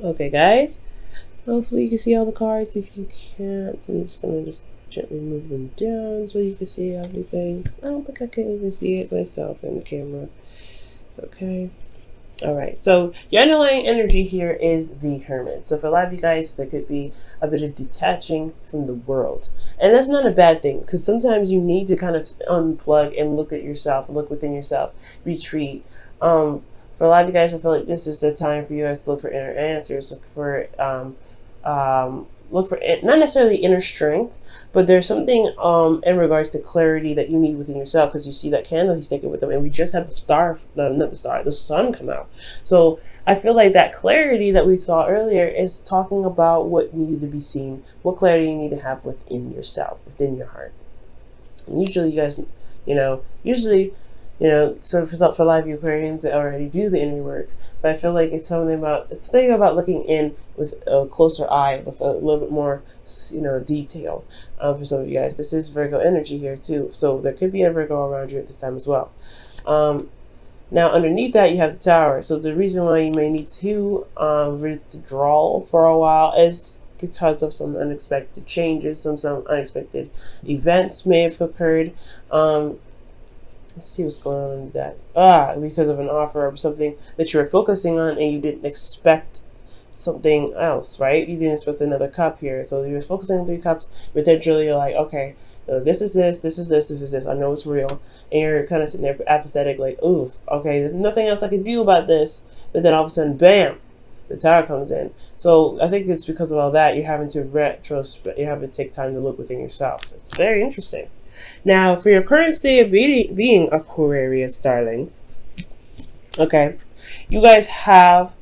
Okay, guys. Hopefully you can see all the cards. If you can't, I'm just gonna gently move them down so you can see everything. I don't think I can even see it myself in the camera. Okay. All right, so your underlying energy here is the Hermit. So for a lot of you guys, there could be a bit of detaching from the world. And that's not a bad thing, because sometimes you need to kind of unplug and look at yourself, look within yourself, retreat. For a lot of you guys, I feel like this is the time for you guys to look for inner answers, look for not necessarily inner strength, but there's something in regards to clarity that you need within yourself, because you see that candle he's taking with him, and we just had the star, no, not the star, the sun come out. So I feel like that clarity that we saw earlier is talking about what needs to be seen, what clarity you need to have within yourself, within your heart. And usually, you guys, so for a lot of you Aquarians that already do the inner work, but I feel like it's something about looking in with a closer eye, with a little bit more, detail. For some of you guys, this is Virgo energy here too, so there could be a Virgo around you at this time as well. Now underneath that you have the Tower. So the reason why you may need to withdraw for a while is because of some unexpected changes, some unexpected events may have occurred. Let's see what's going on with that. Because of an offer or something that you were focusing on and you didn't expect something else, right? You didn't expect another cup here. So you were focusing on 3 cups, potentially you're like, okay, this is this, this is this, this is this. I know it's real. And you're kind of sitting there apathetic, like, oof, okay, there's nothing else I can do about this. But then all of a sudden, bam, the Tower comes in. So I think it's because of all that, you're having to you have to take time to look within yourself. It's very interesting. Now, for your current state of being Aquarius, darlings, okay, you guys have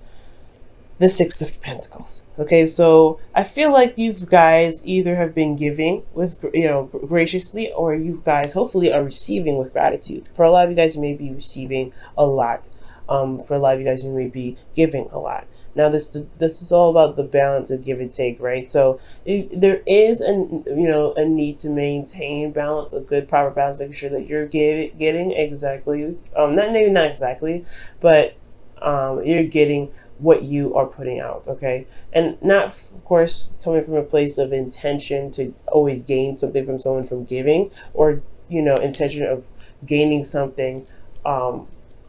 the 6 of Pentacles. Okay, so I feel like you guys either have been giving with, graciously, or you guys hopefully are receiving with gratitude. For a lot of you guys, you may be receiving a lot. For a lot of you guys, you may be giving a lot. Now, this is all about the balance of give and take, right? So there is a need to maintain balance, a good proper balance, making sure that you're getting exactly, not exactly, but you're getting what you are putting out, okay? And not, of course, coming from a place of intention to always gain something from someone from giving, or intention of gaining something.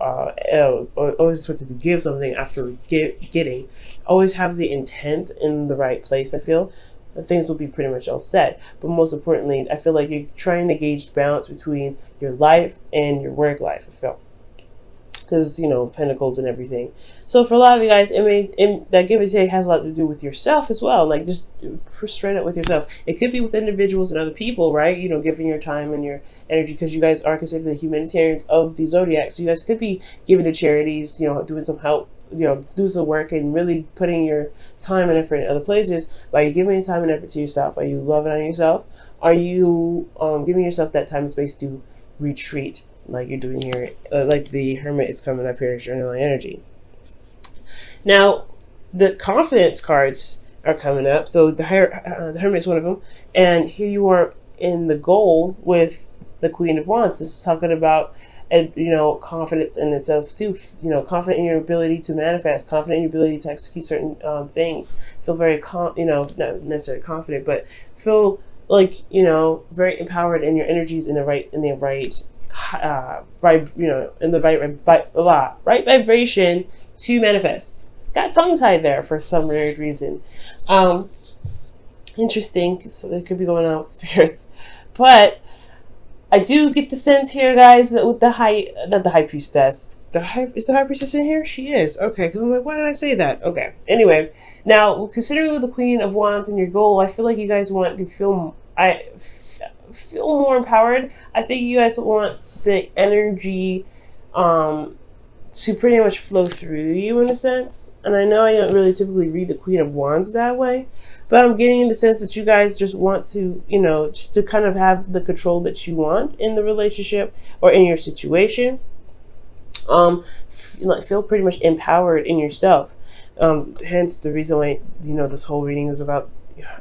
Always wanted to give something after getting. Always have the intent in the right place. I feel things will be pretty much all set. But most importantly, I feel like you're trying to gauge balance between your life and your work life. I feel, because Pentacles and everything. So for a lot of you guys, that give and take has a lot to do with yourself as well. Like, just straight up with yourself. It could be with individuals and other people, right? Giving your time and your energy, because you guys are considered the humanitarians of the zodiac. So you guys could be giving to charities, doing some help, do some work, and really putting your time and effort in other places. Are you giving time and effort to yourself? Are you loving on yourself? Are you giving yourself that time and space to retreat, like you're doing here, like the Hermit is coming up here as your underlying energy? Now, the confidence cards are coming up. So the Hermit is one of them. And here you are in the goal with the Queen of Wands. This is talking about, confidence in itself too. Confident in your ability to manifest, confident in your ability to execute certain things. Feel very, not necessarily confident, but feel like, very empowered in your energies in the right right vibration to manifest. Got tongue tied there for some weird reason. Interesting. So it could be going on with spirits, but I do get the sense here, guys, that with not the high priestess. Is the high priestess in here? She is. Okay, because I'm like, why did I say that? Okay. Anyway, now considering with the Queen of Wands and your goal, I feel like you guys want to feel more empowered. I think you guys want the energy to pretty much flow through you in a sense. And I know I don't really typically read the Queen of Wands that way, but I'm getting the sense that you guys just want to, just to kind of have the control that you want in the relationship or in your situation. Feel pretty much empowered in yourself. Hence the reason why, this whole reading is about,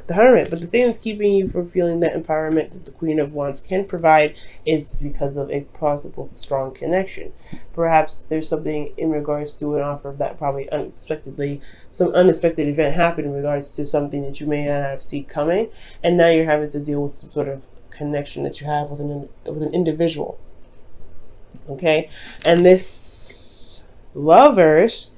the Hermit. But the thing that's keeping you from feeling that empowerment that the Queen of Wands can provide is because of a possible strong connection. Perhaps there's something in regards to an offer that probably unexpectedly, some unexpected event happened in regards to something that you may not have seen coming, and now you're having to deal with some sort of connection that you have with an individual. Okay, and this Lovers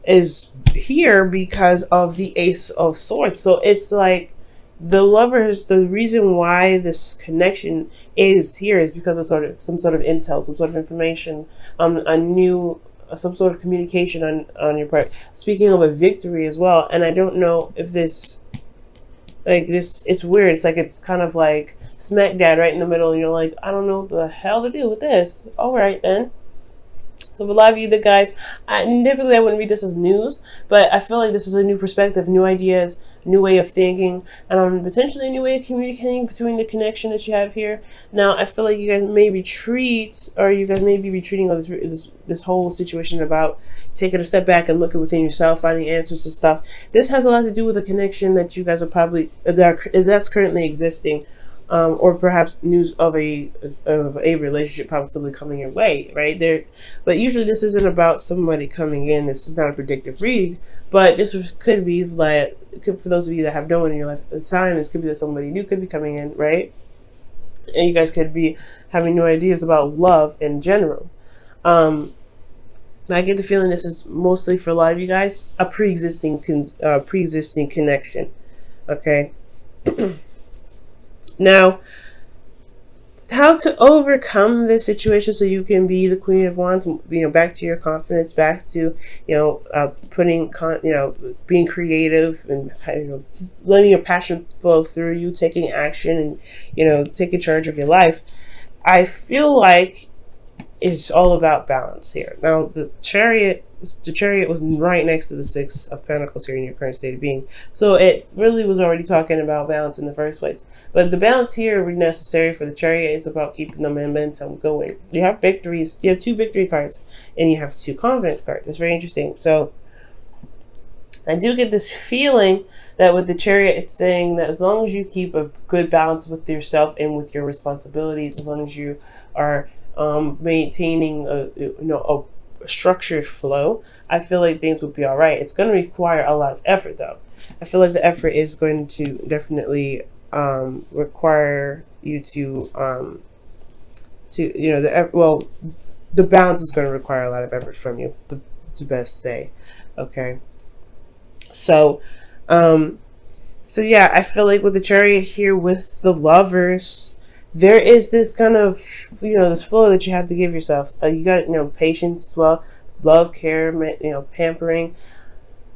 is here because of the Ace of Swords. So it's like the Lovers, the reason why this connection is here is because of some sort of intel, some sort of information, some sort of communication on your part. Speaking of a victory as well, and I don't know if this, like this, it's weird. It's like, it's kind of like smack dab right in the middle, and you're like, I don't know what the hell to do with this. All right then. So for a lot of you, the guys, typically I wouldn't read this as news, but I feel like this is a new perspective, new ideas, new way of thinking, and potentially a new way of communicating between the connection that you have here. Now, I feel like you guys may retreat, or you guys may be retreating on this whole situation about taking a step back and looking within yourself, finding answers to stuff. This has a lot to do with a connection that you guys are probably, that's currently existing. Or perhaps news of a relationship possibly coming your way, right there. But usually this isn't about somebody coming in. This is not a predictive read, but this could be like, for those of you that have no one in your life at the time, this could be that somebody new could be coming in, right? And you guys could be having new ideas about love in general. I get the feeling this is mostly for a lot of you guys a pre-existing connection. Okay. Now, how to overcome this situation so you can be the Queen of Wands, back to your confidence, back to, being creative and, letting your passion flow through you, taking action and, taking charge of your life. I feel like it's all about balance here. Now, the Chariot was right next to the Six of Pentacles here in your current state of being. So it really was already talking about balance in the first place. But the balance here necessary for the Chariot is about keeping the momentum going. You have victories. You have 2 victory cards and you have 2 confidence cards. That's very interesting. So I do get this feeling that with the Chariot, it's saying that as long as you keep a good balance with yourself and with your responsibilities, as long as you are maintaining a structured flow, I feel like things will be all right. It's going to require a lot of effort, though. I feel like the effort is going to definitely require you to the balance is going to require a lot of effort from you, to best say. Okay, so yeah, I feel like with the Chariot here, with the Lovers, there is this kind of, this flow that you have to give yourselves. You got, patience as well, love, care, pampering,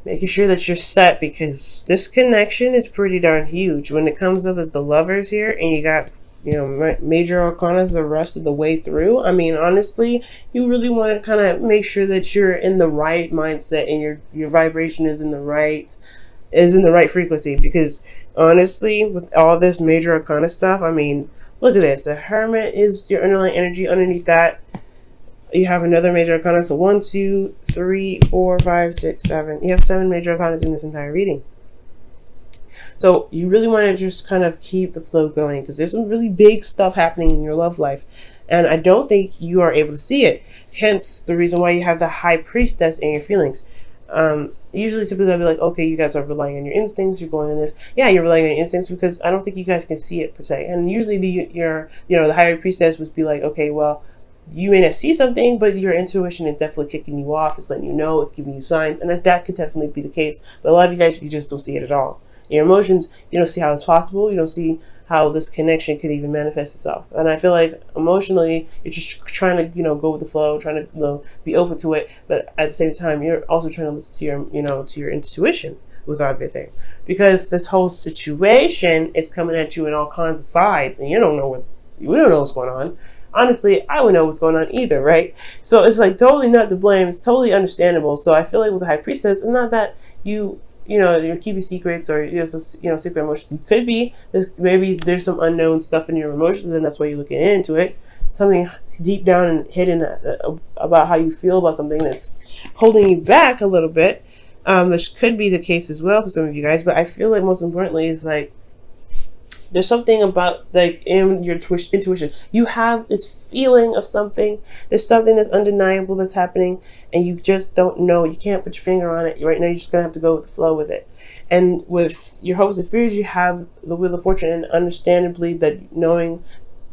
making sure that you're set, because this connection is pretty darn huge. When it comes up as the Lovers here, and you got, major arcana the rest of the way through, I mean, honestly, you really want to kind of make sure that you're in the right mindset and your vibration is in the right frequency, because honestly, with all this major arcana stuff, I mean, look at this. The Hermit is your underlying energy. Underneath that, you have another major arcana. So 1, 2, 3, 4, 5, 6, 7. You have 7 major arcanas in this entire reading. So you really want to just kind of keep the flow going, because there's some really big stuff happening in your love life. And I don't think you are able to see it. Hence the reason why you have the High Priestess in your feelings. Usually typically I'll be like, okay, you guys are relying on your instincts, you're going in this. Yeah, you're relying on your instincts, because I don't think you guys can see it per se. And usually the Higher Priestess would be like, okay, well, you may not see something, but your intuition is definitely kicking you off. It's letting you know, it's giving you signs, and that could definitely be the case. But a lot of you guys, you just don't see it at all. Your emotions, you don't see how it's possible. You don't see how this connection could even manifest itself. And I feel like emotionally, you're just trying to, go with the flow, trying to, be open to it. But at the same time, you're also trying to listen to your, to your intuition with everything, because this whole situation is coming at you in all kinds of sides, and you don't know what's going on. Honestly, I wouldn't know what's going on either, right? So it's like totally not to blame. It's totally understandable. So I feel like with the High Priestess, it's not that you're keeping secrets or secret emotions. It could be maybe there's some unknown stuff in your emotions, and that's why you're looking into it. Something deep down and hidden about how you feel about something that's holding you back a little bit. which could be the case as well for some of you guys. But I feel like most importantly is like, there's something about, like, in your intuition, you have this feeling of something. There's something that's undeniable that's happening, and you just don't know. You can't put your finger on it right now. You're just gonna have to go with the flow with it. And with your hopes and fears, you have the Wheel of Fortune, and understandably, that knowing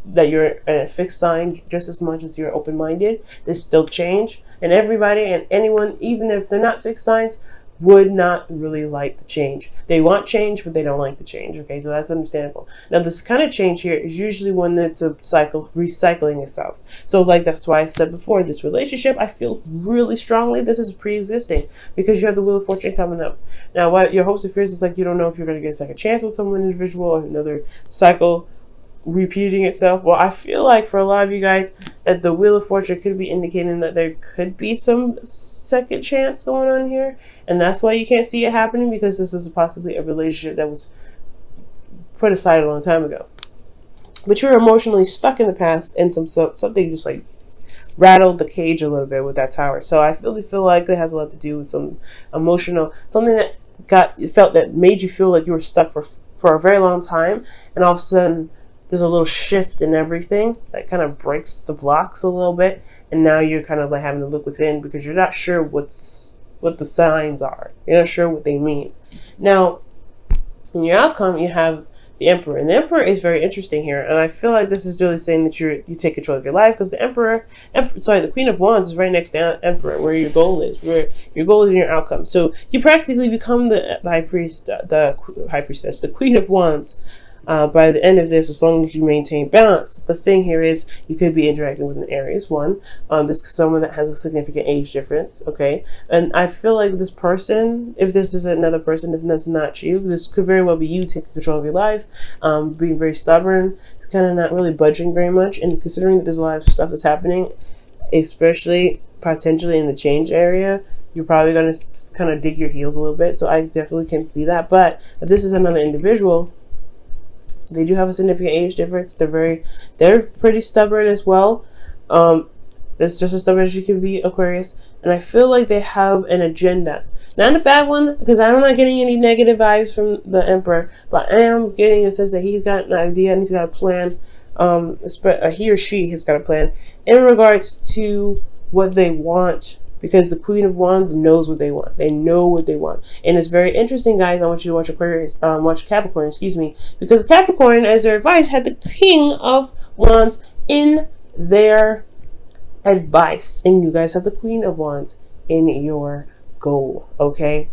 that you're a fixed sign just as much as you're open-minded, there's still change, and everybody and anyone, even if they're not fixed signs, would not really like the change. They want change, but they don't like the change. Okay, so that's understandable. Now, this kind of change here is usually one that's a cycle, recycling itself. So, like, that's why I said before, this relationship, I feel really strongly this is pre-existing, because you have the Wheel of Fortune coming up. Now, what your hopes and fears is like, you don't know if you're going to get a second chance with someone individual, or another cycle repeating itself. Well, I feel like for a lot of you guys, that the Wheel of Fortune could be indicating that there could be some second chance going on here, and that's why you can't see it happening, because this is possibly a relationship that was put aside a long time ago. But you're emotionally stuck in the past, and something just like rattled the cage a little bit with that Tower. So I really feel like it has a lot to do with some emotional, something that that made you feel like you were stuck for a very long time, and all of a sudden there's a little shift in everything that kind of breaks the blocks a little bit, and now you're kind of like having to look within, because you're not sure what the signs are. You're not sure what they mean. Now, in your outcome, you have the Emperor, and the Emperor is very interesting here, and I feel like this is really saying that you take control of your life, because the the Queen of Wands is right next to Emperor, where your goal is, in your outcome. So you practically become the High Priestess, the Queen of Wands. By the end of this, as long as you maintain balance. The thing here is, you could be interacting with an Aries one. This is someone that has a significant age difference, okay? And I feel like this person, if this is another person, if that's not you, this could very well be you taking control of your life, being very stubborn, kind of not really budging very much, and considering that there's a lot of stuff that's happening, especially potentially in the change area, you're probably going to kind of dig your heels a little bit. So I definitely can see that. But if this is another individual, they do have a significant age difference. They're pretty stubborn as well. It's just as stubborn as you can be, Aquarius. And I feel like they have an agenda. Not a bad one, because I'm not getting any negative vibes from the Emperor, but I am getting a sense that he's got an idea and he's got a plan. He or she has got a plan in regards to what they want, because the Queen of Wands knows what they want. They know what they want. And it's very interesting, guys. I want you to watch watch Capricorn, excuse me. Because Capricorn, as their advice, had the King of Wands in their advice. And you guys have the Queen of Wands in your goal, okay?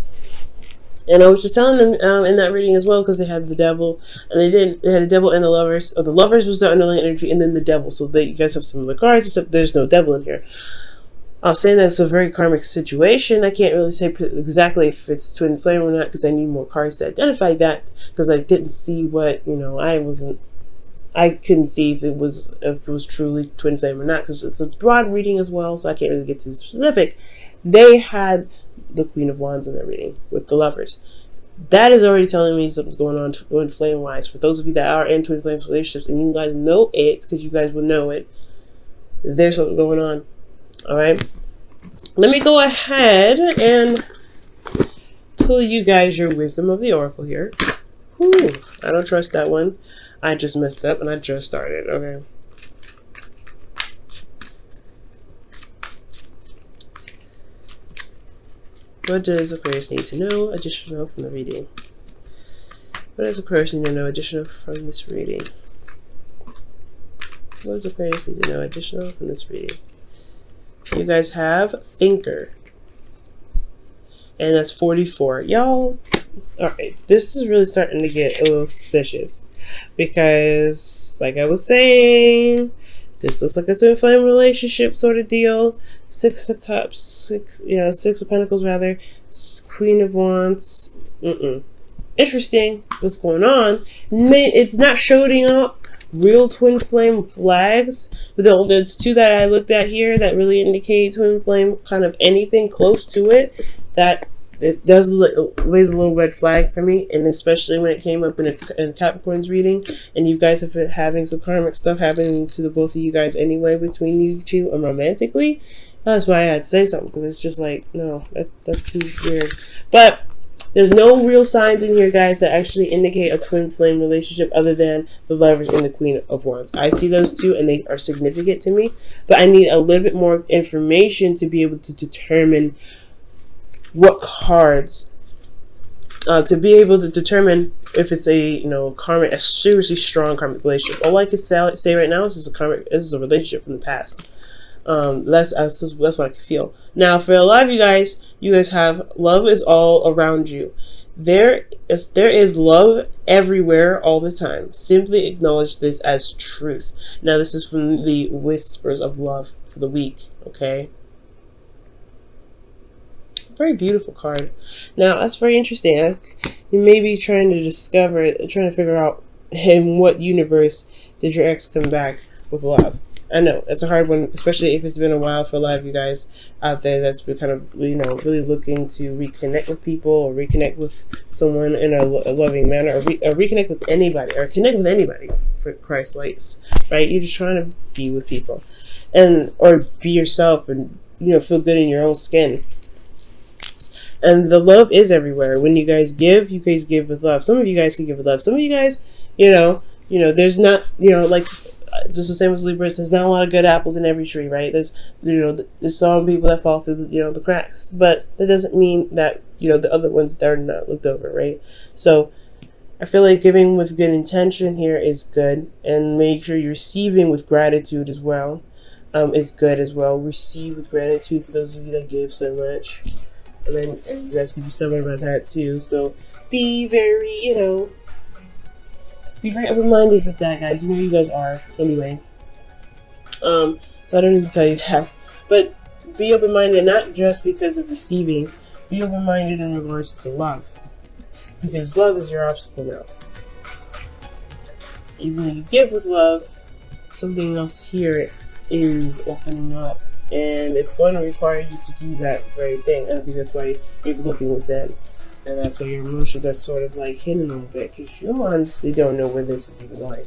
And I was just telling them in that reading as well, because they had the Devil, and they had the Devil and the Lovers. The Lovers was the underlying energy, and then the Devil. So you guys have some of the cards, except there's no Devil in here. I was saying that it's a very karmic situation. I can't really say exactly if it's twin flame or not, because I need more cards to identify that, because I didn't see what, I couldn't see if it was truly twin flame or not, because it's a broad reading as well, so I can't really get too specific. They had the Queen of Wands in their reading with the Lovers. That is already telling me something's going on twin flame wise. For those of you that are in twin flame relationships and you guys know it, because you guys would know it, there's something going on. Alright, let me go ahead and pull you guys your Wisdom of the Oracle here. Whew, I don't trust that one. I just messed up and I just started. Okay. What does Aquarius need to know additional from the reading? What does Aquarius need to know additional from this reading? What does Aquarius need to know additional from this reading? You guys have Thinker. And that's 44. Y'all, alright, this is really starting to get a little suspicious. Because, like I was saying, this looks like a twin flame relationship sort of deal. Six of Cups, Six of Pentacles rather. Queen of Wands. Interesting. What's going on? It's not showing up real twin flame flags, but the two that I looked at here that really indicate twin flame, kind of anything close to it, that it does raise a little red flag for me. And especially when it came up in Capricorn's reading, and you guys have been having some karmic stuff happening to the both of you guys anyway, between you two romantically, That's why I had to say something, because it's just like, no, that's too weird. But there's no real signs in here, guys, that actually indicate a twin flame relationship other than the Lovers and the Queen of Wands. I see those two, and they are significant to me, but I need a little bit more information to be able to determine what cards, to be able to determine if it's a karmic, a seriously strong karmic relationship. All I can say right now is this is a relationship from the past. That's what I can feel. Now, for a lot of you guys have love is all around you. There is love everywhere all the time. Simply acknowledge this as truth. Now, this is from the Whispers of Love for the week. Okay. Very beautiful card. Now, that's very interesting. You may be trying to figure out in what universe did your ex come back with love. I know it's a hard one, especially if it's been a while for a lot of you guys out there that's been kind of, really looking to reconnect with people or reconnect with someone in a loving manner, or reconnect with anybody, or connect with anybody, for Christ's sakes, right? You're just trying to be with people, or be yourself, and feel good in your own skin. And the love is everywhere. When you guys give with love. Some of you guys can give with love. Some of you guys, there's not, like, just the same as Libras, there's not a lot of good apples in every tree, right? There's some people that fall through the cracks, but that doesn't mean that the other ones that are not looked over, right? So I feel like giving with good intention here is good, and make sure you're receiving with gratitude as well. Is good as well. Receive with gratitude for those of you that give so much, and then you guys can be stubborn about that too. So be very, be very open-minded with that, guys. You guys are, anyway. So I don't need to tell you that. But be open-minded, not just because of receiving. Be open-minded in regards to love. Because love is your obstacle now. Even when you give with love, something else here is opening up. And it's going to require you to do that very thing. I think that's why you're looking within. And that's why your emotions are sort of like hidden a little bit, because you honestly don't know where this is even going.